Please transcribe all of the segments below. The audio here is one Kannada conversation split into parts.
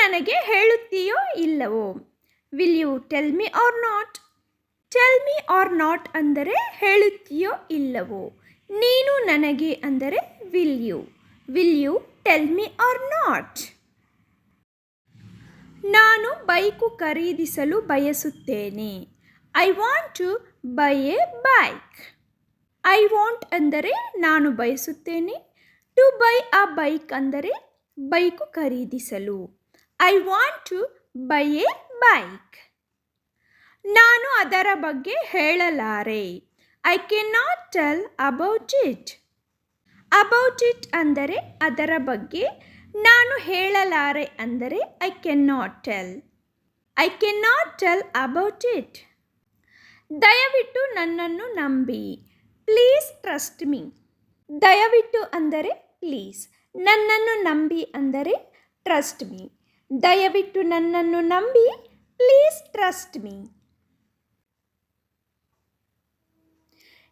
ನನಗೆ ಹೇಳುತ್ತೀಯೋ ಇಲ್ಲವೋ? Will you tell me or not? Tell me or not ಅಂದರೆ ಹೇಳುತ್ತೀಯೋ ಇಲ್ಲವೋ. ನೀನು ನನಗೆ ಅಂದರೆ will you. Will you tell me or not? ನಾನು ಬೈಕು ಖರೀದಿಸಲು ಬಯಸುತ್ತೇನೆ. I want to buy a bike. I want ಅಂದರೆ ನಾನು ಬಯಸುತ್ತೇನೆ. ಟು ಬೈ ಅ ಬೈಕ್ ಅಂದರೆ ಬೈಕು ಖರೀದಿಸಲು. I want to buy a bike. ನಾನು ಅದರ ಬಗ್ಗೆ ಹೇಳಲಾರೆ. I can not tell about it. About it ಅಂದರೆ ಅದರ ಬಗ್ಗೆ. ನಾನು ಹೇಳಲಾರೆ ಅಂದರೆ I can not tell. I can not tell about it. ದಯವಿಟ್ಟು ನನ್ನನ್ನು ನಂಬಿ. Please trust me. ದಯವಿಟ್ಟು ಅಂದರೆ ಪ್ಲೀಸ್. ನನ್ನನ್ನು ನಂಬಿ ಅಂದರೆ ಟ್ರಸ್ಟ್ ಮೀ. ದಯವಿಟ್ಟು ನನ್ನನ್ನು ನಂಬಿ. Please trust me.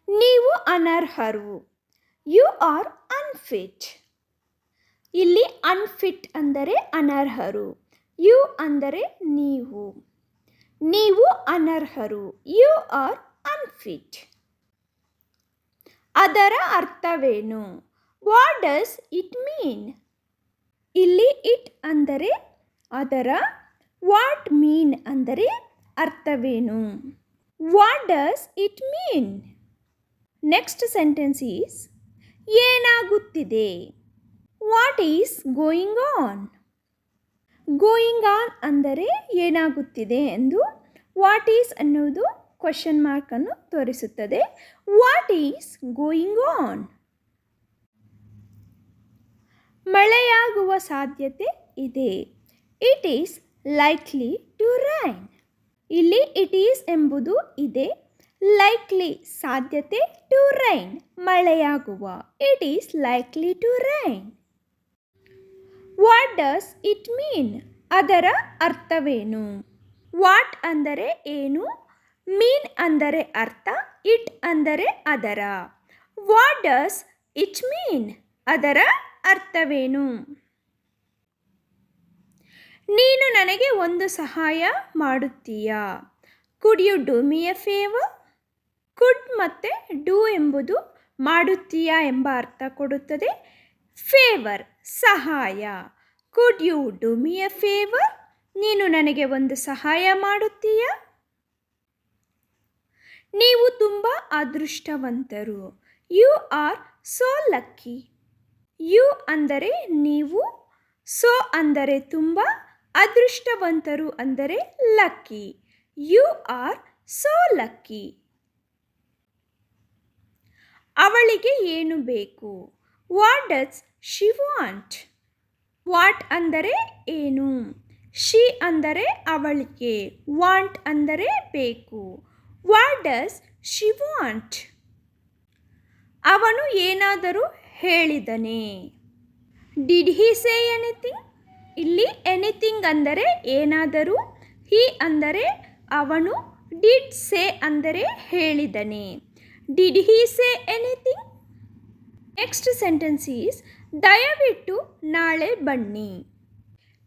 ನೀವು ಅನರ್ಹರು. You are unfit. ಇಲ್ಲಿ ಅನ್ಫಿಟ್ ಅಂದರೆ ಅನರ್ಹರು. ಯು ಅಂದರೆ ನೀವು. ನೀವು ಅನರ್ಹರು. You are unfit. ಅದರ ಅರ್ಥವೇನು? What does it mean? ಇಲ್ಲಿ ಇಟ್ ಅಂದರೆ ಅದರ, ವಾಟ್ ಮೀನ್ ಅಂದರೆ ಅರ್ಥವೇನು. What does it mean? Next sentence is ಏನಾಗುತ್ತಿದೆ. What is going on? Going on ಅಂದರೆ ಏನಾಗುತ್ತಿದೆ ಎಂದು. ವಾಟ್ ಈಸ್ ಅನ್ನುವುದು ಕ್ವಶನ್ ಮಾರ್ಕನ್ನು ತೋರಿಸುತ್ತದೆ. What is going on? ಮಳೆಯಾಗುವ ಸಾಧ್ಯತೆ ಇದೆ. It is likely to rain. ಇಲ್ಲಿ ಇಟ್ ಈಸ್ ಎಂಬುದು ಇದೆ. ಲೈಕ್ಲಿ ಸಾಧ್ಯತೆ, ಟು ರೈನ್ ಮಳೆಯಾಗುವ. It is likely to rain. What does it mean? ಅದರ ಅರ್ಥವೇನು? ವಾಟ್ ಅಂದರೆ ಏನು, ಮೀನ್ ಅಂದರೆ ಅರ್ಥ, ಇಟ್ ಅಂದರೆ ಅದರ. What does it mean? ಅದರ ಅರ್ಥವೇನು? ನೀನು ನನಗೆ ಒಂದು ಸಹಾಯ ಮಾಡುತ್ತೀಯಾ? Could you do me a favour? Could ಮತ್ತು ಡೂ ಎಂಬುದು ಮಾಡುತ್ತೀಯಾ ಎಂಬ ಅರ್ಥ ಕೊಡುತ್ತದೆ. ಫೇವರ್ ಸಹಾಯ. Could you do me a favour? ನೀನು ನನಗೆ ಒಂದು ಸಹಾಯ ಮಾಡುತ್ತೀಯಾ? ನೀವು ತುಂಬ ಅದೃಷ್ಟವಂತರು. You are so lucky. You ಅಂದರೆ ನೀವು, ಸೋ ಅಂದರೆ ತುಂಬ, ಅದೃಷ್ಟವಂತರು ಅಂದರೆ lucky. You are so lucky. ಅವಳಿಗೆ ಏನು ಬೇಕು? What does she want? What ಅಂದರೆ ಏನು, ಶಿ ಅಂದರೆ ಅವಳಿಗೆ, ವಾಂಟ್ ಅಂದರೆ ಬೇಕು. What does she want? ಅವನು ಏನಾದರೂ ಹೇಳಿದನೇ? Did he say anything? ಇಲ್ಲಿ ಎನಿಥಿಂಗ್ ಅಂದರೆ ಏನಾದರೂ, ಹಿ ಅಂದರೆ ಅವನು, ಡಿಡ್ ಸೇ ಅಂದರೆ ಹೇಳಿದನೇ. Did he say anything? Next sentence is ದಯವಿಟ್ಟು ನಾಳೆ ಬನ್ನಿ.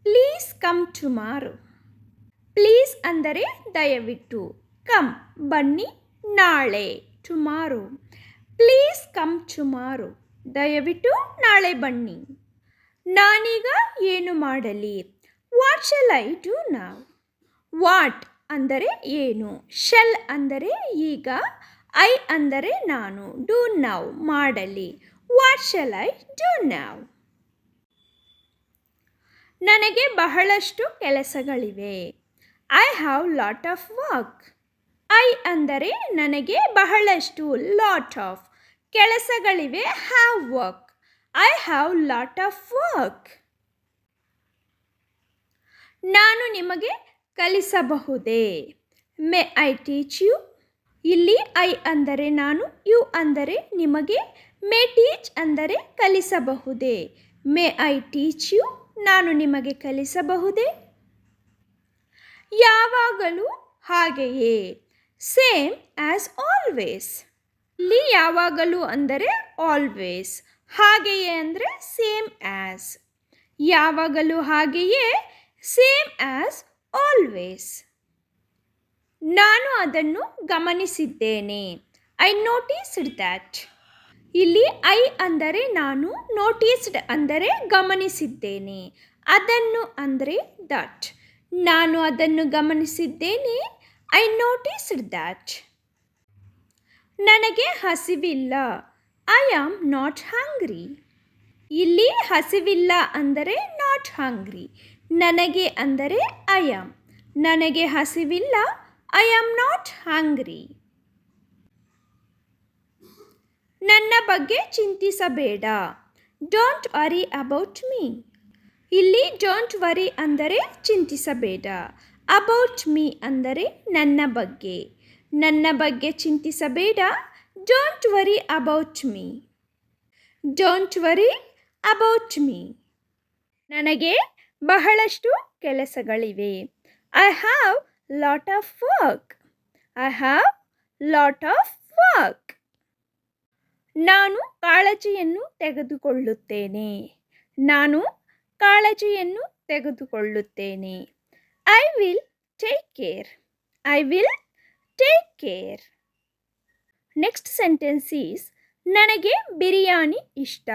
Please come tomorrow. ಪ್ಲೀಸ್ ಅಂದರೆ ದಯವಿಟ್ಟು, ಕಮ್ ಬನ್ನಿ, ನಾಳೆ ಟುಮಾರೋ. Please come tomorrow. ದಯವಿಟ್ಟು ನಾಳೆ ಬನ್ನಿ. ನಾನೀಗ ಏನು ಮಾಡಲಿ? What shall I do now? What ಅಂದರೆ ಏನು, ಶಲ್ ಅಂದರೆ ಈಗ, ಐ ಅಂದರೆ ನಾನು, ಡೂ ನೌ ಮಾಡಲಿ. What shall I do now? ನನಗೆ ಬಹಳಷ್ಟು ಕೆಲಸಗಳಿವೆ. I have lot of work. I ಅಂದರೆ ನನಗೆ ಬಹಳಷ್ಟು, ಲಾಟ್ ಆಫ್ ಕೆಲಸಗಳಿವೆ, have work. I have lot of work. ನಾನು ನಿಮಗೆ ಕಲಿಸಬಹುದೇ? May I teach you? ಇಲ್ಲಿ ಐ ಅಂದರೆ ನಾನು, ಯು ಅಂದರೆ ನಿಮಗೆ, ಮೇ ಟೀಚ್ ಅಂದರೆ ಕಲಿಸಬಹುದೇ. May I teach you? ನಾನು ನಿಮಗೆ ಕಲಿಸಬಹುದೇ? ಯಾವಾಗಲೂ ಹಾಗೆಯೇ. Same as always. ಇಲ್ಲಿ ಯಾವಾಗಲೂ ಅಂದರೆ ಆಲ್ವೇಸ್, ಹಾಗೆಯೇ ಅಂದರೆ ಸೇಮ್ ಆ್ಯಸ್. ಯಾವಾಗಲೂ ಹಾಗೆಯೇ, ಸೇಮ್ ಆಸ್ ಆಲ್ವೇಸ್. ನಾನು ಅದನ್ನು ಗಮನಿಸಿದ್ದೇನೆ. I noticed that. ಇಲ್ಲಿ ಐ ಅಂದರೆ ನಾನು, ನೋಟಿಸ್ಡ್ ಅಂದರೆ ಗಮನಿಸಿದ್ದೇನೆ, ಅದನ್ನು ಅಂದರೆ ದಟ್. ನಾನು ಅದನ್ನು ಗಮನಿಸಿದ್ದೇನೆ. I noticed that. ನನಗೆ ಹಸಿವಿಲ್ಲ. I am not hungry. ಇಲ್ಲಿ ಹಸಿವಿಲ್ಲ ಅಂದರೆ ನಾಟ್ ಹಂಗ್ರಿ. ನನಗೆ ಅಂದರೆ ಐ ಆಮ್. ನನಗೆ ಹಸಿವಿಲ್ಲ. I am not hungry. ನನ್ನ ಬಗ್ಗೆ ಚಿಂತಿಸಬೇಡ. Don't worry about me. ಇಲ್ಲಿ ಡೋಂಟ್ ವರಿ ಅಂದರೆ ಚಿಂತಿಸಬೇಡ. ಅಬೌಟ್ ಮೀ ಅಂದರೆ ನನ್ನ ಬಗ್ಗೆ. ನನ್ನ ಬಗ್ಗೆ ಚಿಂತಿಸಬೇಡ. Don't worry about me. Don't worry about me. ನನಗೆ ಬಹಳಷ್ಟು ಕೆಲಸಗಳಿವೆ. I have lot of work. I have lot of work. ನಾನು ಕಾಳಜಿಯನ್ನು ತೆಗೆದುಕೊಳ್ಳುತ್ತೇನೆ. ನಾನು ಕಾಳಜಿಯನ್ನು ತೆಗೆದುಕೊಳ್ಳುತ್ತೇನೆ. I will take care. I will take care. Next sentence is ನನಗೆ ಬಿರಿಯಾನಿ ಇಷ್ಟ.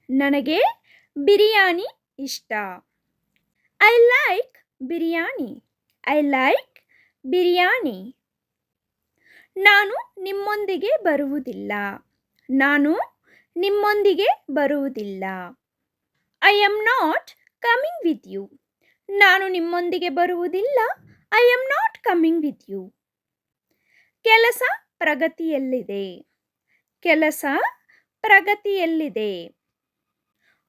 ನನಗೆ ಬಿರಿಯಾನಿ ಇಷ್ಟ. I like biryani. I like biryani. ನಾನು ನಿಮ್ಮೊಂದಿಗೆ ಬರುವುದಿಲ್ಲ. ನಾನು ನಿಮ್ಮೊಂದಿಗೆ ಬರುವುದಿಲ್ಲ. I am not coming with you. ನಾನು ನಿಮ್ಮೊಂದಿಗೆ ಬರುವುದಿಲ್ಲ. I am not coming with you. ಕೆಲಸ ಪ್ರಗತಿಯಲ್ಲಿದೆ. ಕೆಲಸ ಪ್ರಗತಿಯಲ್ಲಿದೆ.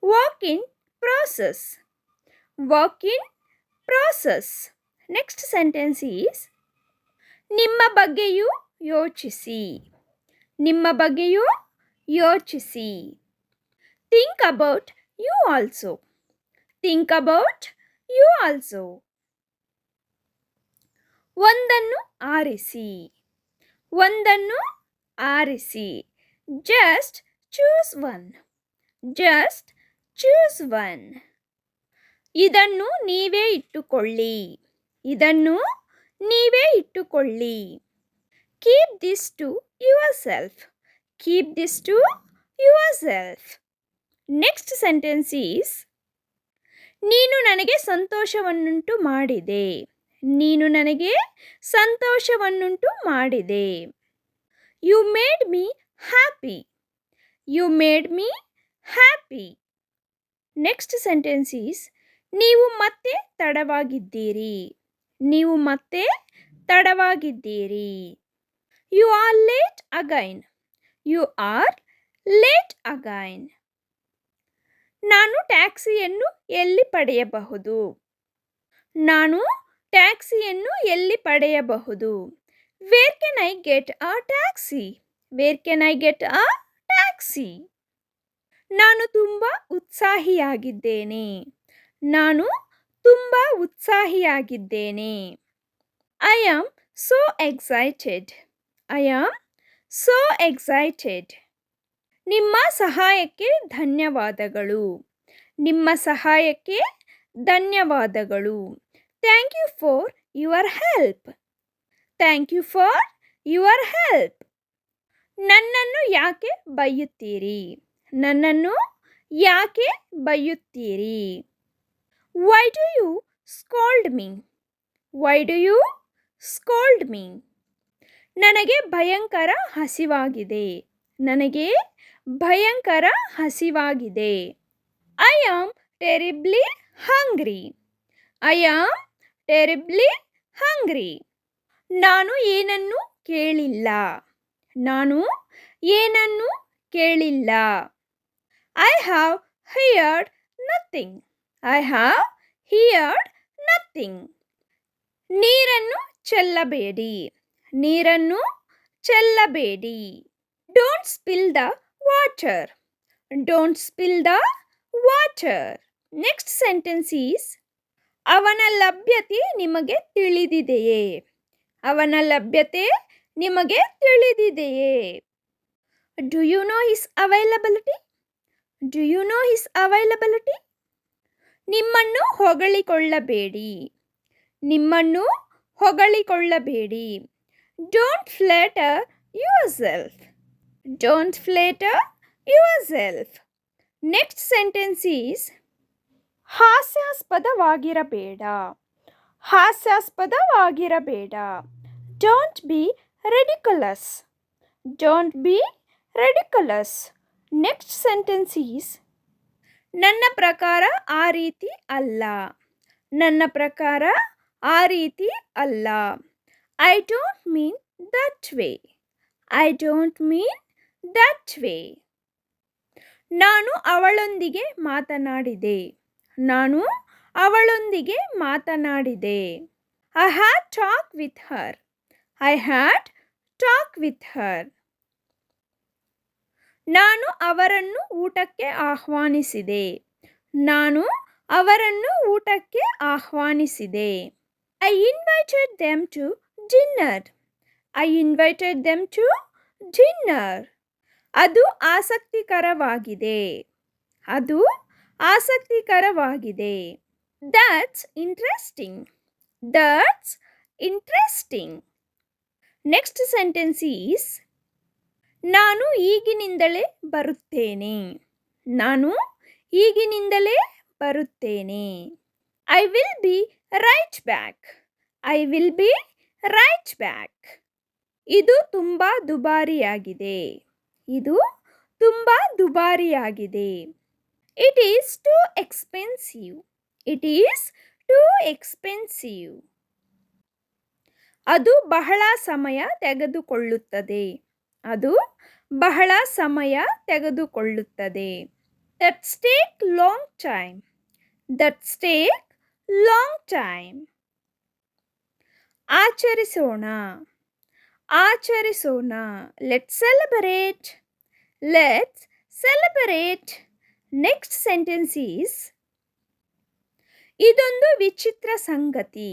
Work in process. Work in process. Next sentence is ನಿಮ್ಮ ಬಗ್ಗೆಯೂ ಯೋಚಿಸಿ. ನಿಮ್ಮ ಬಗ್ಗೆಯೂ ಯೋಚಿಸಿ. Think about you also. Think about you also. ಒಂದನ್ನು ಆರಿಸಿ. ಒಂದನ್ನು ಆರಿಸಿ. Just choose one. Just choose one. ಇದನ್ನು ನೀವೇ ಇಟ್ಟುಕೊಳ್ಳಿ. ಇದನ್ನು ನೀವೇ ಇಟ್ಟುಕೊಳ್ಳಿ. Keep this to yourself. Keep this to yourself. Next sentence is ನೀನು ನನಗೆ ಸಂತೋಷವನ್ನುಂಟು ಮಾಡಿದೆ. ನೀನು ನನಗೆ ಸಂತೋಷವನ್ನುಂಟು ಮಾಡಿದೆ. You made me happy. You made me happy. Next sentence is ನೀವು ಮತ್ತೆ ತಡವಾಗಿದ್ದೀರಿ. ನೀವು ಮತ್ತೆ ತಡವಾಗಿದ್ದೀರಿ. You are late again. You are late again. ನಾನು ಟ್ಯಾಕ್ಸಿಯನ್ನು ಎಲ್ಲಿ ಪಡೆಯಬಹುದು. ನಾನು ಟ್ಯಾಕ್ಸಿಯನ್ನು ಎಲ್ಲಿ ಪಡೆಯಬಹುದು. Where can I get a taxi. Where can I get a taxi. ನಾನು ತುಂಬ ಉತ್ಸಾಹಿಯಾಗಿದ್ದೇನೆ. ನಾನು ತುಂಬ ಉತ್ಸಾಹಿಯಾಗಿದ್ದೇನೆ. I am so excited. I am so excited. ನಿಮ್ಮ ಸಹಾಯಕ್ಕೆ ಧನ್ಯವಾದಗಳು. ನಿಮ್ಮ ಸಹಾಯಕ್ಕೆ ಧನ್ಯವಾದಗಳು. Thank you for your help. Thank you for your help. ನನ್ನನ್ನು ಯಾಕೆ ಬೈಯುತ್ತೀರಿ. ನನ್ನನ್ನು ಯಾಕೆ ಬೈಯುತ್ತೀರಿ. Why do you scold me. Why do you scold me. ನನಗೆ ಭಯಂಕರ ಹಸಿವಾಗಿದೆ. ನನಗೆ ಭಯಂಕರ ಹಸಿವಾಗಿದೆ. I am terribly hungry. I am terribly hungry. ನಾನು ಏನನ್ನೂ ಕೇಳಿಲ್ಲ. ನಾನು ಏನನ್ನೂ ಕೇಳಿಲ್ಲ. I have heard nothing. I have heard nothing. ನೀರನ್ನು ಚೆಲ್ಲಬೇಡಿ. ನೀರನ್ನು ಚೆಲ್ಲಬೇಡಿ. Don't spill the water. Don't spill the water. Next sentence is ಅವನ ಲಭ್ಯತೆ ನಿಮಗೆ ತಿಳಿದಿದೆಯೇ. ಅವನ ಲಭ್ಯತೆ ನಿಮಗೆ ತಿಳಿದಿದೆಯೇ. Do you know his availability. Do you know his availability. ನಿಮ್ಮನ್ನು ಹೊಗಳಿಕೊಳ್ಳಬೇಡಿ. ನಿಮ್ಮನ್ನು ಹೊಗಳಿಕೊಳ್ಳಬೇಡಿ. Don't flatter yourself. Don't flatter yourself. Next sentence is ಹಾಸ್ಯಾಸ್ಪದವಾಗಿರಬೇಡ. ಹಾಸ್ಯಾಸ್ಪದವಾಗಿರಬೇಡ. Don't be ridiculous. Don't be ridiculous. Next sentence is ನನ್ನ ಪ್ರಕಾರ ಆ ರೀತಿ ಅಲ್ಲ. ನನ್ನ ಪ್ರಕಾರ ಆ ರೀತಿ ಅಲ್ಲ. I don't mean that way. I don't mean that way. ನಾನು ಅವಳೊಂದಿಗೆ ಮಾತನಾಡಿದೆ. ನಾನು ಅವಳೊಂದಿಗೆ ಮಾತನಾಡಿದೆ. I had talk with her. I had talk with her. ನಾನು ಅವರನ್ನು ಊಟಕ್ಕೆ ಆಹ್ವಾನಿಸಿದೆ. ನಾನು ಅವರನ್ನು ಊಟಕ್ಕೆ ಆಹ್ವಾನಿಸಿದೆ. I invited them to dinner. I invited them to dinner. ಅದು ಆಸಕ್ತಿಕರವಾಗಿದೆ. ಅದು ಆಸಕ್ತಿಕರವಾಗಿದೆ. That's interesting. That's interesting. Next sentence is ನಾನು ಈಗಿನಿಂದಲೇ ಬರುತ್ತೇನೆ. ನಾನು ಈಗಿನಿಂದಲೇ ಬರುತ್ತೇನೆ. I will be right back. I will be right back. ಇದು ತುಂಬ ದುಬಾರಿಯಾಗಿದೆ. ಇದು ತುಂಬ ದುಬಾರಿಯಾಗಿದೆ. It is too expensive. It is too expensive. ಅದು ಬಹಳ ಸಮಯ ತೆಗೆದುಕೊಳ್ಳುತ್ತದೆ. ಅದು ಬಹಳ ಸಮಯ ತೆಗೆದುಕೊಳ್ಳುತ್ತದೆ. That's take long time. That's take long time. ಆಚರಿಸೋಣ. ಆಚರಿಸೋಣ. Let's celebrate. Let's celebrate. Next sentence is ಇದೊಂದು ವಿಚಿತ್ರ ಸಂಗತಿ.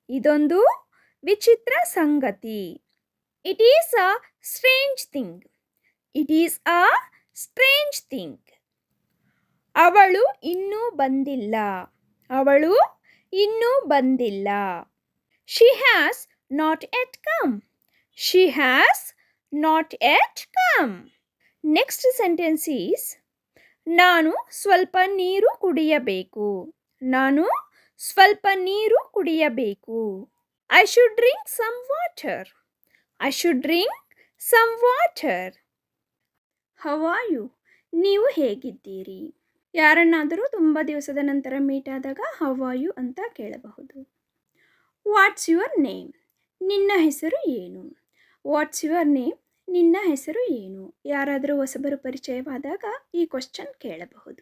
ಇದೊಂದು ವಿಚಿತ್ರ ಸಂಗತಿ. It is a strange thing. It is a strange thing. ಅವಳು ಇನ್ನೂ ಬಂದಿಲ್ಲ. ಅವಳು ಇನ್ನೂ ಬಂದಿಲ್ಲ. She has not yet come. She has not yet come. Next sentence is ನಾನು ಸ್ವಲ್ಪ ನೀರು ಕುಡಿಯಬೇಕು. ನಾನು ಸ್ವಲ್ಪ ನೀರು ಕುಡಿಯಬೇಕು. I should drink some water. I should drink some water. How are you? ನೀವು ಹೇಗಿದ್ದೀರಿ? ಯಾರನ್ನಾದರೂ ತುಂಬ ದಿವಸದ ನಂತರ ಮೀಟ್ ಆದಾಗ ಹೌ ಆರ್ ಯು ಅಂತ ಕೇಳಬಹುದು. What's your name? ನಿನ್ನ ಹೆಸರು ಏನು? What's your name? ನಿನ್ನ ಹೆಸರು ಏನು? ಯಾರಾದರೂ ಹೊಸಬರು ಪರಿಚಯವಾದಾಗ ಈ ಕ್ವಶನ್ ಕೇಳಬಹುದು.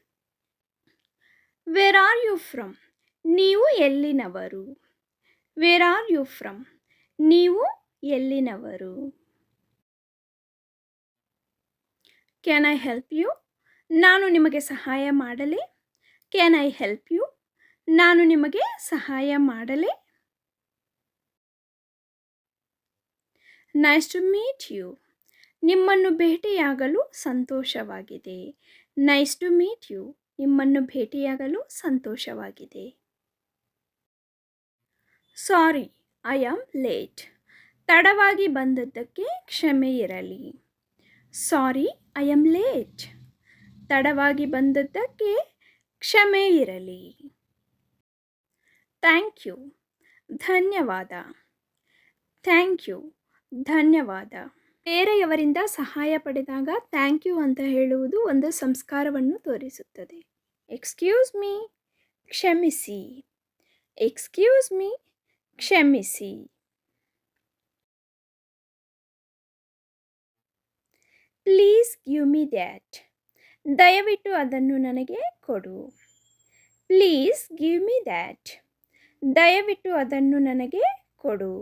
Where are you from? ನೀವು ಎಲ್ಲಿನವರು? Where are you from? ನೀವು ಎಲ್ಲಿನವರು? Can I help you? ನಾನು ನಿಮಗೆ ಸಹಾಯ ಮಾಡಲೇ? Can I help you? ನಾನು ನಿಮಗೆ ಸಹಾಯ ಮಾಡಲೇ? Nice to meet you. ನಿಮ್ಮನ್ನು ಭೇಟಿಯಾಗಲು ಸಂತೋಷವಾಗಿದೆ. Nice to meet you. ನಿಮ್ಮನ್ನು ಭೇಟಿಯಾಗಲು ಸಂತೋಷವಾಗಿದೆ. Sorry, I am late. ತಡವಾಗಿ ಬಂದದ್ದಕ್ಕೆ ಕ್ಷಮೆ ಇರಲಿ. Sorry, I am late. ತಡವಾಗಿ ಬಂದದ್ದಕ್ಕೆ ಕ್ಷಮೆ ಇರಲಿ. Thank you. ಧನ್ಯವಾದ. Thank you. ಧನ್ಯವಾದ. ಬೇರೆಯವರಿಂದ ಸಹಾಯ ಪಡೆದಾಗ ಥ್ಯಾಂಕ್ ಯು ಅಂತ ಹೇಳುವುದು ಒಂದು ಸಂಸ್ಕಾರವನ್ನು ತೋರಿಸುತ್ತದೆ. ಎಕ್ಸ್ಕ್ಯೂಸ್ ಮೀ, ಕ್ಷಮಿಸಿ. ಎಕ್ಸ್ಕ್ಯೂಸ್ ಮೀ, ಕ್ಷಮಿಸಿ. Please give me that. ದಯವಿಟ್ಟು ಅದನ್ನು ನನಗೆ ಕೊಡು. Please give me that. ದಯವಿಟ್ಟು ಅದನ್ನು ನನಗೆ ಕೊಡು.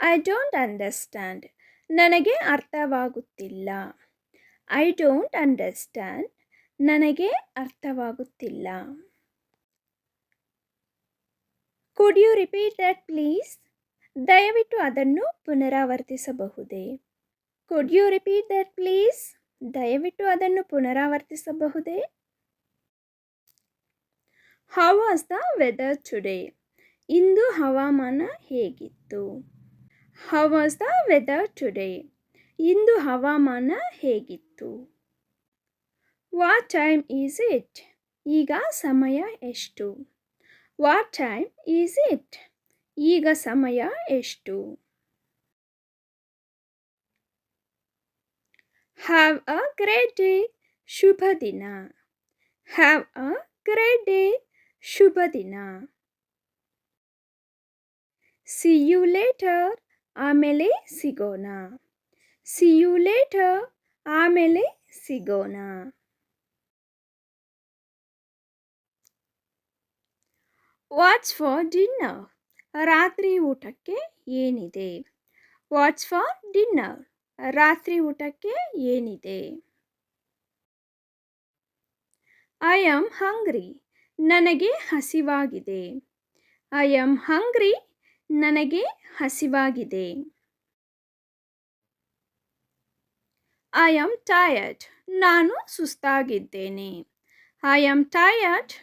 I don't understand. ನನಗೆ ಅರ್ಥವಾಗುತ್ತಿಲ್ಲ. I don't understand. ನನಗೆ ಅರ್ಥವಾಗುತ್ತಿಲ್ಲ. Could you repeat that please? ದಯವಿಟ್ಟು ಅದನ್ನು ಪುನರಾವರ್ತಿಸಬಹುದೇ? Could you repeat that please? ದಯವಿಟ್ಟು ಅದನ್ನು ಪುನರಾವರ್ತಿಸಬಹುದೇ? How was the weather today? ಇಂದು ಹವಾಮಾನ ಹೇಗಿತ್ತು? How was the weather today? ಇಂದು ಹವಾಮಾನ ಹೇಗಿತ್ತು? What time is it? ಈಗ ಸಮಯ ಎಷ್ಟು? What time is it? ಈಗ ಸಮಯ ಎಷ್ಟು? Have a great day. ಶುಭ ದಿನ. Have a great day. ಶುಭ ದಿನ. See you later. ಆಮೇಲೆ ಸಿಗೋಣ. See you later. ಆಮೇಲೆ ಸಿಗೋಣ. What's for dinner? ರಾತ್ರಿ ಊಟಕ್ಕೆ ಏನಿದೆ? What's for dinner? ರಾತ್ರಿ ಊಟಕ್ಕೆ ಏನಿದೆ? I am hungry. ನನಗೆ ಹಸಿವಾಗಿದೆ. I am hungry. ನನಗೆ ಹಸಿವಾಗಿದೆ. I am tired. ನಾನು ಸುಸ್ತಾಗಿದ್ದೇನೆ. I am tired.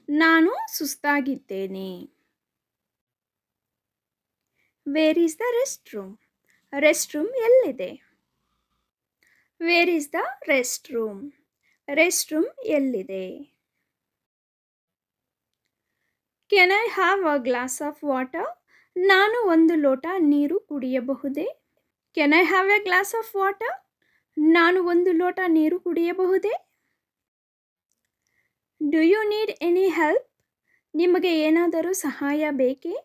ನಾನು ಸುಸ್ತಾಗಿದ್ದೇನೆ. Where is the restroom? Restroom ಎಲ್ಲಿದೆ? Where is the restroom? Restroom ಎಲ್ಲಿದೆ? Can I have a glass of water? ನಾನು ಒಂದು ಲೋಟ ನೀರು ಕುಡಿಯಬಹುದೇ? Can I have a glass of water? ನಾನು ಒಂದು ಲೋಟ ನೀರು ಕುಡಿಯಬಹುದೇ? Do you need any help? ನಿಮಗೆ ಏನಾದರೂ ಸಹಾಯ ಬೇಕೇ?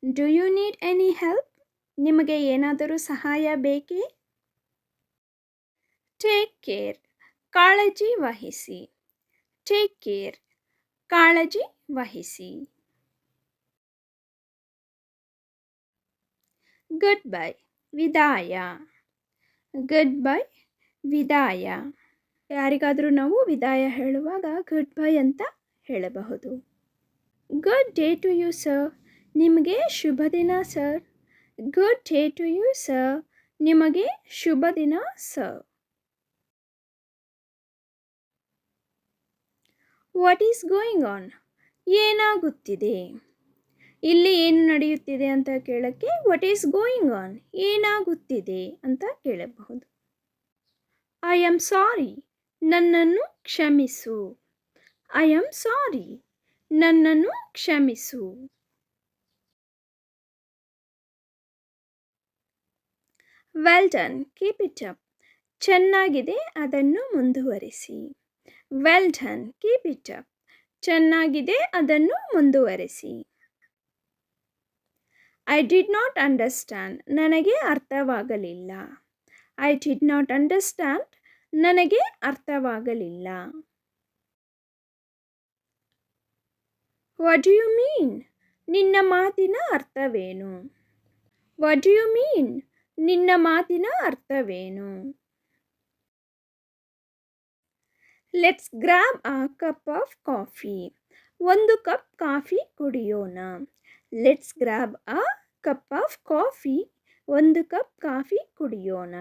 Do you need any help? ನಿಮಗೆ ಏನಾದರೂ ಸಹಾಯ ಬೇಕೇ? Take care. ಕಾಳಜಿ ವಹಿಸಿ. Take care. ಕಾಳಜಿ ವಹಿಸಿ. Goodbye. ವಿದಾಯ. Goodbye. ವಿದಾಯ. ಯಾರಿಗಾದರೂ ನಾವು ವಿದಾಯ ಹೇಳುವಾಗ ಗುಡ್ ಬೈ ಅಂತ ಹೇಳಬಹುದು. Good day to you sir. ನಿಮಗೆ ಶುಭ ದಿನ sir. Good day to you sir. ನಿಮಗೆ ಶುಭ ದಿನ sir. What is going on? ಏನಾಗುತ್ತಿದೆ? ಇಲ್ಲಿ ಏನು ನಡೆಯುತ್ತಿದೆ ಅಂತ ಕೇಳಕ್ಕೆ ವಾಟ್ ಈಸ್ ಗೋಯಿಂಗ್ ಆನ್? ಏನಾಗುತ್ತಿದೆ ಅಂತ ಕೇಳಬಹುದು. I am sorry. ನನ್ನನ್ನು ಕ್ಷಮಿಸು. I am sorry. ನನ್ನನ್ನು ಕ್ಷಮಿಸು. Well done. Keep it up. ಚೆನ್ನಾಗಿದೆ, ಅದನ್ನು ಮುಂದುವರಿಸಿ. Well done. Keep it up. ಚೆನ್ನಾಗಿದೆ, ಅದನ್ನು ಮುಂದುವರಿಸಿ. I did not understand. ನನಗೆ ಅರ್ಥವಾಗಲಿಲ್ಲ. I did not understand. ನನಗೆ ಅರ್ಥವಾಗಲಿಲ್ಲ. What do you mean? ನಿನ್ನ ಮಾತಿನ ಅರ್ಥವೇನು? What do you mean? ನಿನ್ನ ಮಾತಿನ ಅರ್ಥವೇನು? Let's grab a cup of coffee. ಒಂದು ಕಪ್ ಕಾಫಿ ಕುಡಿಯೋಣ. Let's grab a cup of coffee. ಒಂದು ಕಪ್ ಕಾಫಿ ಕುಡಿಯೋಣ.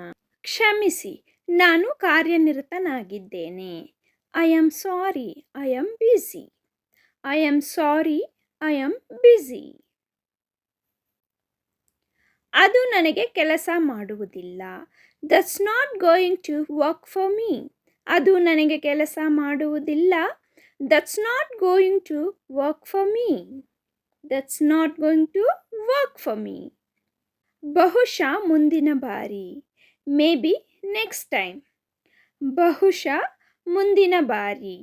ಕ್ಷಮಿಸಿ, ನಾನು ಕಾರ್ಯನಿರತನಾಗಿದ್ದೇನೆ. I am sorry. I am busy. I am sorry. I am busy. ಅದು ನನಗೆ ಕೆಲಸ ಮಾಡುವುದಿಲ್ಲ. That's not going to work for me. ಅದು ನನಗೆ ಕೆಲಸ ಮಾಡುವುದಿಲ್ಲ. That's not going to work for me. That's not going to work for me. ಬಹುಶಃ ಮುಂದಿನ ಬಾರಿ. Maybe next time. ಬಹುಶಃ ಮುಂದಿನ ಬಾರಿ.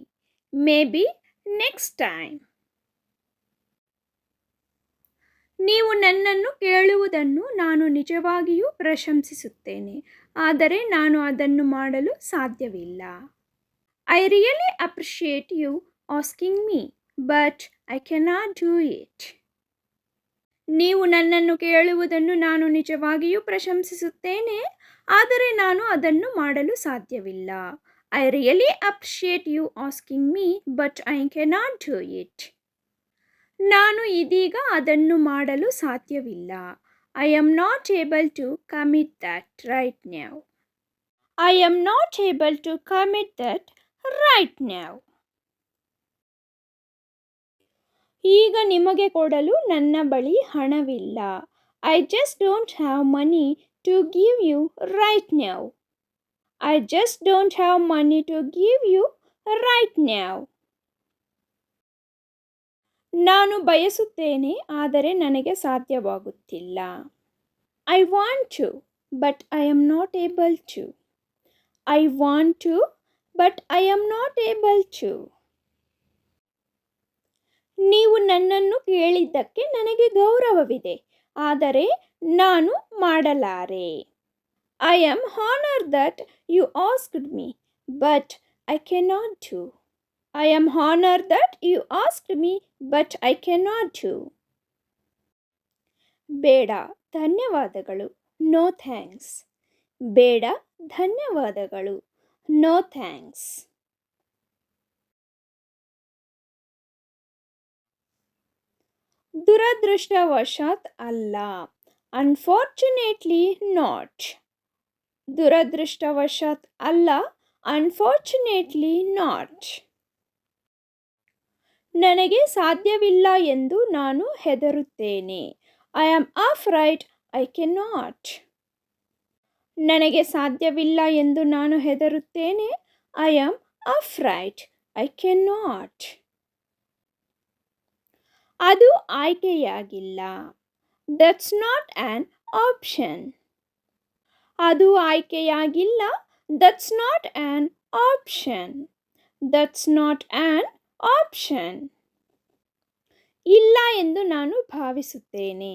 Maybe next time. ನೀವು ನನ್ನನ್ನು ಕೇಳುವುದನ್ನು ನಾನು ನಿಜವಾಗಿಯೂ ಪ್ರಶಂಸಿಸುತ್ತೇನೆ, ಆದರೆ ನಾನು ಅದನ್ನು ಮಾಡಲು ಸಾಧ್ಯವಿಲ್ಲ. I really appreciate you asking me, but I cannot do it. ನೀವು ನನ್ನನ್ನು ಕೇಳುವುದನ್ನು ನಾನು ನಿಜವಾಗಿಯೂ ಪ್ರಶಂಸಿಸುತ್ತೇನೆ, ಆದರೆ ನಾನು ಅದನ್ನು ಮಾಡಲು ಸಾಧ್ಯವಿಲ್ಲ. I really appreciate you asking me, but I cannot do it. ನಾನು ಇದೀಗ ಅದನ್ನು ಮಾಡಲು ಸಾಧ್ಯವಿಲ್ಲ. I am not able to commit that right now. I am not able to commit that right now. ಈಗ ನಿಮಗೆ ಕೊಡಲು ನನ್ನ ಬಳಿ ಹಣವಿಲ್ಲ. I just don't have money to give you right now. I just don't have money to give you right now. ನಾನು ಬಯಸುತ್ತೇನೆ ಆದರೆ ನನಗೆ ಸಾಧ್ಯವಾಗುತ್ತಿಲ್ಲ. I want to but I am not able to. I want to but I am not able to. ನೀವು ನನ್ನನ್ನು ಕೇಳಿದ್ದಕ್ಕೆ ನನಗೆ ಗೌರವವಿದೆ ಆದರೆ ನಾನು ಮಾಡಲಾರೆ. I am honour that you asked me but I cannot do. I am honour that you asked me but I cannot do. ಬೇಡ ಧನ್ಯವಾದಗಳು, ನೋ ಥ್ಯಾಂಕ್ಸ್. ಬೇಡ ಧನ್ಯವಾದಗಳು, ನೋ ಥ್ಯಾಂಕ್ಸ್. ದುರದೃಷ್ಟವಶಾತ್ ಅಲ್ಲ, ಅನ್ಫಾರ್ಚುನೇಟ್ಲಿ ನಾಟ್. ದುರದೃಷ್ಟವಶಾತ್ ಅಲ್ಲ, ಅನ್ಫಾರ್ಚುನೇಟ್ಲಿ ನಾಟ್. ನನಗೆ ಸಾಧ್ಯವಿಲ್ಲ ಎಂದು ನಾನು ಹೆದರುತ್ತೇನೆ. I am afraid I cannot. ನನಗೆ ಸಾಧ್ಯವಿಲ್ಲ ಎಂದು ನಾನು ಹೆದರುತ್ತೇನೆ. I am afraid I cannot. ಅದು ಆಯ್ಕೆಯಾಗಿಲ್ಲ. That's not an option. ಅದು ಆಯ್ಕೆಯಾಗಿಲ್ಲ. That's not an option. That's not an option. ಇಲ್ಲ ಎಂದು ನಾನು ಭಾವಿಸುತ್ತೇನೆ.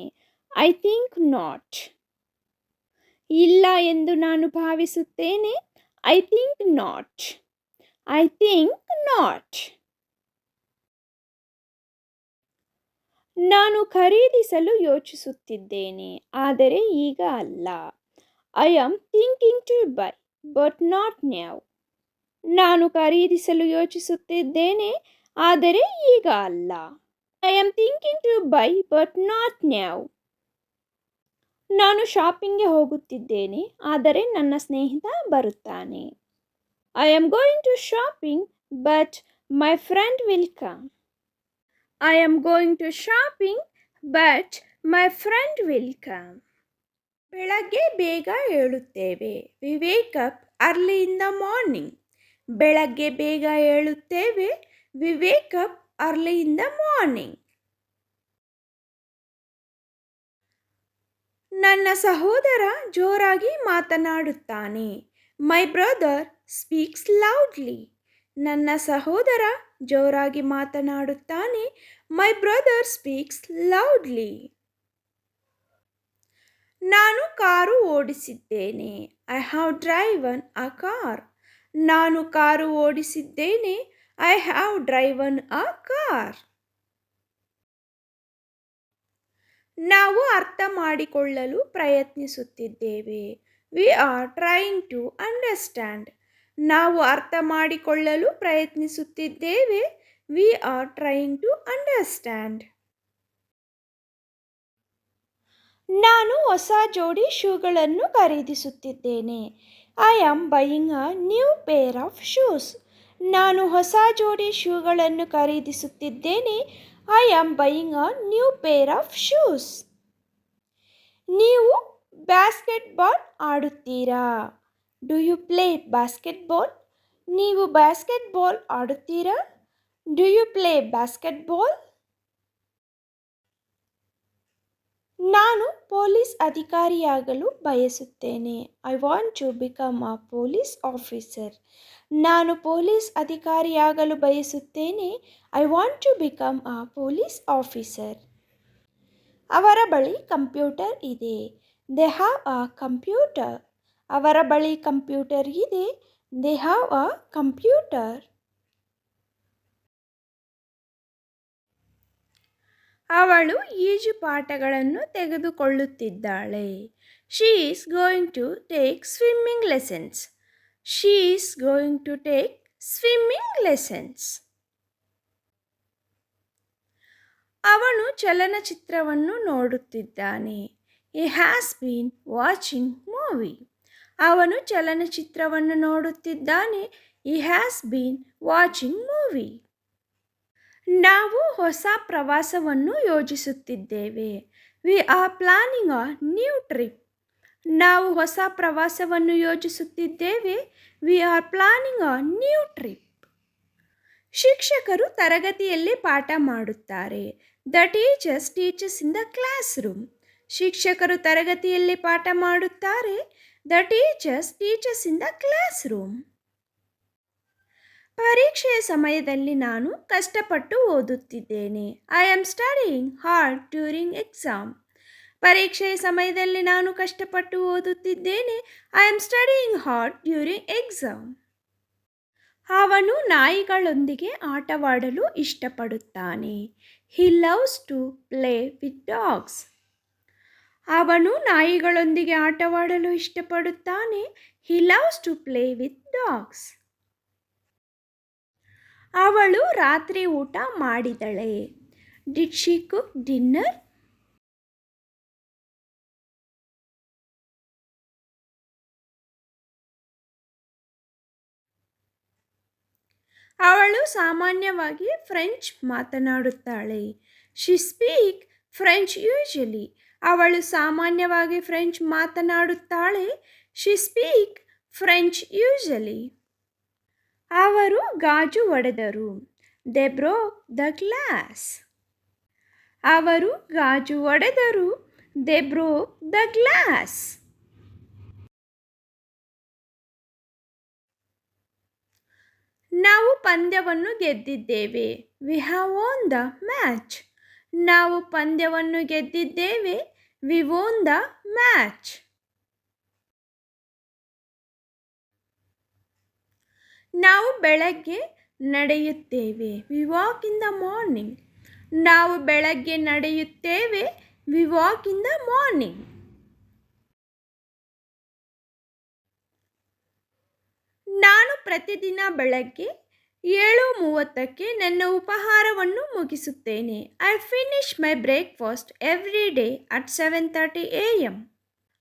I think not. ಇಲ್ಲ ಎಂದು ನಾನು ಭಾವಿಸುತ್ತೇನೆ. I think not. I think not. ನಾನು ಖರೀದಿಸಲು ಯೋಚಿಸುತ್ತಿದ್ದೇನೆ ಆದರೆ ಈಗ ಅಲ್ಲ. I am thinking to buy but not now. ನಾನು ಖರೀದಿಸಲು ಯೋಚಿಸುತ್ತಿದ್ದೇನೆ ಆದರೆ ಈಗ ಅಲ್ಲ. I am thinking to buy but not now. ನಾನು ಶಾಪಿಂಗ್ಗೆ ಹೋಗುತ್ತಿದ್ದೇನೆ ಆದರೆ ನನ್ನ ಸ್ನೇಹಿತ ಬರುತ್ತಾನೆ. I am going to shopping but my friend will come. I am going to shopping but my friend will come. ಬೆಳಗ್ಗೆ ಬೇಗ ಏಳುತ್ತೇವೆ. We wake up early in the morning. ಬೆಳಗ್ಗೆ ಬೇಗ ಏಳುತ್ತೇವೆ. We wake up early in the morning. ನನ್ನ ಸಹೋದರ ಜೋರಾಗಿ ಮಾತನಾಡುತ್ತಾನೆ. My brother speaks loudly. ನನ್ನ ಸಹೋದರ ಜೋರಾಗಿ ಮಾತನಾಡುತ್ತಾನೆ. My brother speaks loudly. ನಾನು ಕಾರು ಓಡಿಸಿದ್ದೇನೆ. I have driven a car. ನಾನು ಕಾರು ಓಡಿಸಿದ್ದೇನೆ. I have driven a car. ನಾವು ಅರ್ಥ ಮಾಡಿಕೊಳ್ಳಲು ಪ್ರಯತ್ನಿಸುತ್ತಿದ್ದೇವೆ. We are trying to understand. ನಾವು ಅರ್ಥ ಮಾಡಿಕೊಳ್ಳಲು ಪ್ರಯತ್ನಿಸುತ್ತಿದ್ದೇವೆ. We are trying to understand. ನಾನು ಹೊಸ ಜೋಡಿ ಶೂಗಳನ್ನು ಖರೀದಿಸುತ್ತಿದ್ದೇನೆ. I am buying a new pair of shoes. ನಾನು ಹೊಸ ಜೋಡಿ ಶೂಗಳನ್ನು ಖರೀದಿಸುತ್ತಿದ್ದೇನೆ. I am buying a new pair of shoes. ನೀವು ಬ್ಯಾಸ್ಕೆಟ್ಬಾಲ್ ಆಡುತ್ತೀರಾ? Do you play basketball? ನೀವು ಬಾಸ್ಕೆಟ್ಬಾಲ್ ಆಡುತ್ತೀರಾ? Do you play basketball? ನಾನು ಪೊಲೀಸ್ ಅಧಿಕಾರಿಯಾಗಲು ಬಯಸುತ್ತೇನೆ. I want to become a police officer. ನಾನು ಪೊಲೀಸ್ ಅಧಿಕಾರಿಯಾಗಲು ಬಯಸುತ್ತೇನೆ. I want to become a police officer. ಅವರ ಬಳಿ ಕಂಪ್ಯೂಟರ್ ಇದೆ. They have a computer. ಅವರ ಬಳಿ ಕಂಪ್ಯೂಟರ್ ಇದೆ. They have a computer. ಅವಳು ಈಜುಪಾಠಗಳನ್ನು ತೆಗೆದುಕೊಳ್ಳುತ್ತಿದ್ದಾಳೆ. She is going to take swimming lessons. She is going to take swimming lessons. ಅವನು ಚಲನಚಿತ್ರವನ್ನು ನೋಡುತ್ತಿದ್ದಾನೆ. He has been watching movie. ಅವನು ಚಲನಚಿತ್ರವನ್ನು ನೋಡುತ್ತಿದ್ದಾನೆ. He has been watching movie. ನಾವು ಹೊಸ ಪ್ರವಾಸವನ್ನು ಯೋಜಿಸುತ್ತಿದ್ದೇವೆ. We are planning a new trip. ನಾವು ಹೊಸ ಪ್ರವಾಸವನ್ನು ಯೋಜಿಸುತ್ತಿದ್ದೇವೆ. We are planning a new trip. ಶಿಕ್ಷಕರು ತರಗತಿಯಲ್ಲಿ ಪಾಠ ಮಾಡುತ್ತಾರೆ. The teachers teachers in the classroom. ಶಿಕ್ಷಕರು ತರಗತಿಯಲ್ಲಿ ಪಾಠ ಮಾಡುತ್ತಾರೆ. The teachers teachers in the classroom. ಪರೀಕ್ಷೆಯ ಸಮಯದಲ್ಲಿ ನಾನು ಕಷ್ಟಪಟ್ಟು ಓದುತ್ತಿದ್ದೇನೆ. I am studying hard during exam. ಪರೀಕ್ಷೆಯ ಸಮಯದಲ್ಲಿ ನಾನು ಕಷ್ಟಪಟ್ಟು ಓದುತ್ತಿದ್ದೇನೆ. I am studying hard during exam. ಅವನು ನಾಯಿಗಳೊಂದಿಗೆ ಆಟವಾಡಲು ಇಷ್ಟಪಡುತ್ತಾನೆ. He loves to play with dogs. ಅವನು ನಾಯಿಗಳೊಂದಿಗೆ ಆಟವಾಡಲು ಇಷ್ಟಪಡುತ್ತಾನೆ. He loves to play with dogs. ಅವಳು ರಾತ್ರಿ ಊಟ ಮಾಡಿದಳೆ. Did she cook dinner? ಅವಳು ಸಾಮಾನ್ಯವಾಗಿ ಫ್ರೆಂಚ್ ಮಾತನಾಡುತ್ತಾಳೆ. She speak French usually. ಅವಳು ಸಾಮಾನ್ಯವಾಗಿ ಫ್ರೆಂಚ್ ಮಾತನಾಡುತ್ತಾಳೆ. She speak French usually. ಅವರು ಗಾಜು ಒಡೆದರು. They broke the glass. ಅವರು ಗಾಜು ಒಡೆದರು. They broke the glass. ನಾವು ಪಂದ್ಯವನ್ನು ಗೆದ್ದಿದ್ದೇವೆ. We have won the match. ನಾವು ಪಂದ್ಯವನ್ನು ಗೆದ್ದಿದ್ದೇವೆ. We won the match. ನಾವು ಬೆಳಗ್ಗೆ ನಡೆಯುತ್ತೇವೆ. We walk in the morning. ನಾವು ಬೆಳಗ್ಗೆ ನಡೆಯುತ್ತೇವೆ. We walk in the morning. ನಾನು ಪ್ರತಿದಿನ ಬೆಳಗ್ಗೆ 7:30ಕ್ಕೆ ನನ್ನ ಉಪಹಾರವನ್ನು ಮುಗಿಸುತ್ತೇನೆ. I finish my breakfast every day at 7:30 AM.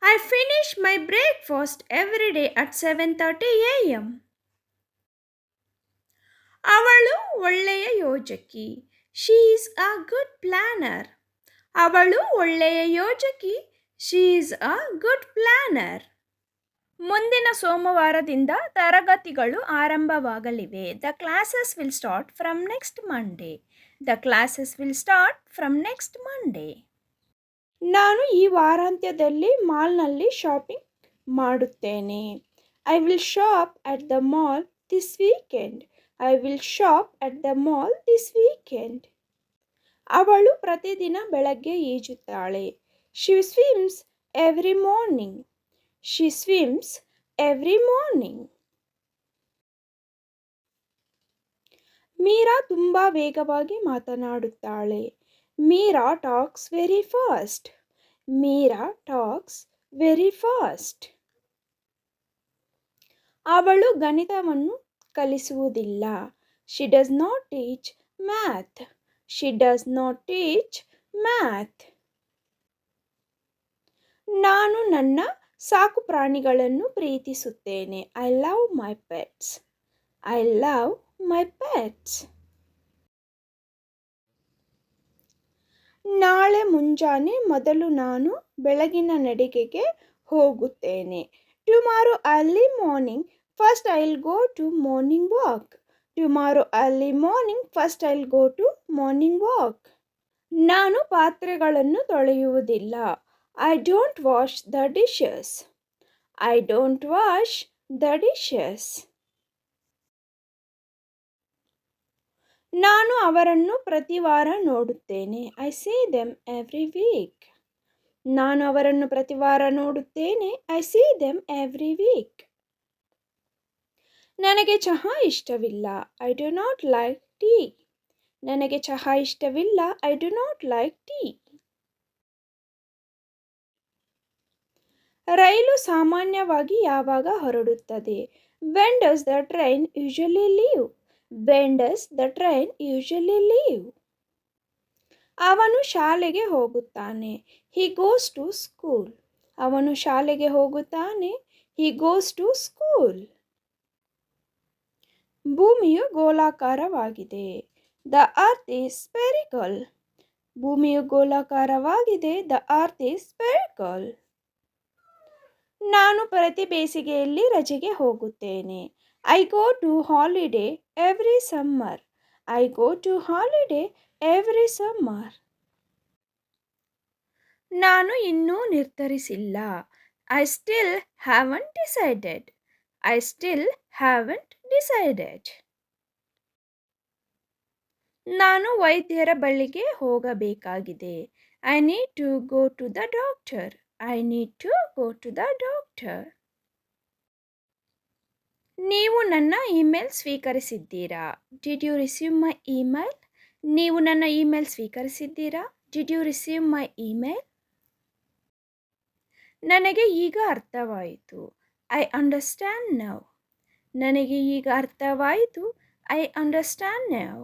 I finish my breakfast every day at 7:30 AM. ಅವಳು ಒಳ್ಳೆಯ ಯೋಜಕಿ. She is a good planner. ಅವಳು ಒಳ್ಳೆಯ ಯೋಜಕಿ. She is a good planner. ಮುಂದಿನ ಸೋಮವಾರದಿಂದ ತರಗತಿಗಳು ಆರಂಭವಾಗಲಿವೆ. The classes will start from next Monday. The classes will start from next Monday. ನಾನು ಈ ವಾರಾಂತ್ಯದಲ್ಲಿ ಮಾಲ್ನಲ್ಲಿ ಶಾಪಿಂಗ್ ಮಾಡುತ್ತೇನೆ. I will shop at the mall this weekend. I will shop at the mall this weekend. ಅವಳು ಪ್ರತಿದಿನ ಬೆಳಗ್ಗೆ ಈಜುತ್ತಾಳೆ. She swims every morning. She swims every morning. Meera ತುಂಬ ವೇಗವಾಗಿ ಮಾತನಾಡುತ್ತಾಳೆ. Meera talks very fast. Meera talks very fast. ಅವಳು ಗಣಿತವನ್ನು ಕಲಿಸುವುದಿಲ್ಲ. She does not teach math. She does not teach math. ನಾನು ನನ್ನ ಸಾಕು ಪ್ರಾಣಿಗಳನ್ನು ಪ್ರೀತಿಸುತ್ತೇನೆ. I love my pets. I love my pets. ನಾಳೆ ಮುಂಜಾನೆ ಮೊದಲು ನಾನು ಬೆಳಗಿನ ನಡಿಗೆಗೆ ಹೋಗುತ್ತೇನೆ. Tomorrow early morning first I will go to morning walk. Tomorrow early morning first I will go to morning walk. ನಾನು ಪಾತ್ರೆಗಳನ್ನು ತೊಳೆಯುವುದಿಲ್ಲ. I don't wash the dishes. I don't wash the dishes. ನಾನು ಅವರನ್ನು ಪ್ರತಿ ವಾರ ನೋಡುತ್ತೇನೆ. I see them every week. ನಾನು ಅವರನ್ನು ಪ್ರತಿ ವಾರ ನೋಡುತ್ತೇನೆ. I see them every week. ನನಗೆ ಚಹಾ ಇಷ್ಟವಿಲ್ಲ. I do not like tea. ನನಗೆ ಚಹಾ ಇಷ್ಟವಿಲ್ಲ. I do not like tea. ರೈಲು ಸಾಮಾನ್ಯವಾಗಿ ಯಾವಾಗ ಹೊರಡುತ್ತದೆ? When does the train usually leave? When does the train usually leave? ಅವನು ಶಾಲೆಗೆ ಹೋಗುತ್ತಾನೆ. He goes to school. ಅವನು ಶಾಲೆಗೆ ಹೋಗುತ್ತಾನೆ. He goes to school. ಭೂಮಿಯು ಗೋಲಾಕಾರವಾಗಿದೆ. The earth is spherical. ಭೂಮಿಯು ಗೋಲಾಕಾರವಾಗಿದೆ. The earth is spherical. ನಾನು ಪ್ರತಿ ಬೇಸಿಗೆಯಲ್ಲಿ ರಜೆಗೆ ಹೋಗುತ್ತೇನೆ. I go to holiday every summer. I go to holiday every summer. ನಾನು ಇನ್ನೂ ನಿರ್ಧರಿಸಿಲ್ಲ. I still haven't decided. I still haven't decided. ನಾನು ವೈದ್ಯರ ಬಳಿಗೆ ಹೋಗಬೇಕಾಗಿದೆ. I need to go to the doctor. I need to go to the doctor. ನೀವು ನನ್ನ ಇಮೇಲ್ ಸ್ವೀಕರಿಸಿದ್ದೀರಾ? Did you receive my email? ನೀವು ನನ್ನ ಇಮೇಲ್ ಸ್ವೀಕರಿಸಿದ್ದೀರಾ? Did you receive my email? ನನಗೆ ಈಗ ಅರ್ಥವಾಯಿತು. I understand now. ನನಗೆ ಈಗ ಅರ್ಥವಾಯಿತು. I understand now.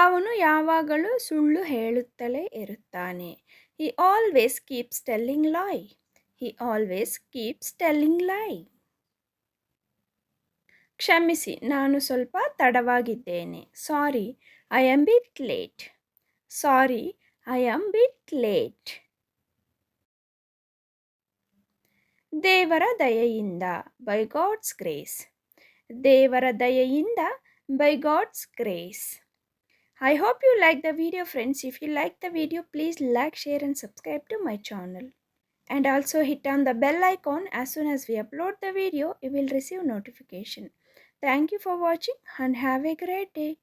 ಅವನು ಯಾವಾಗಲೂ ಸುಳ್ಳು ಹೇಳುತ್ತಲೇ ಇರುತ್ತಾನೆ. He always keeps telling lie. He always keeps telling lie. ಕ್ಷಮಿಸಿ, ನಾನು ಸ್ವಲ್ಪ ತಡವಾಗಿದ್ದೇನೆ. Sorry, I am bit late. Sorry, I am bit late. ದೇವರ ದಯೆಯಿಂದ, by God's grace. ದೇವರ ದಯೆಯಿಂದ, by God's grace. I hope you like the video, friends. If you like the video, please like, share and subscribe to my channel. And also hit on the bell icon. As soon as we upload the video, you will receive notification. Thank you for watching and have a great day.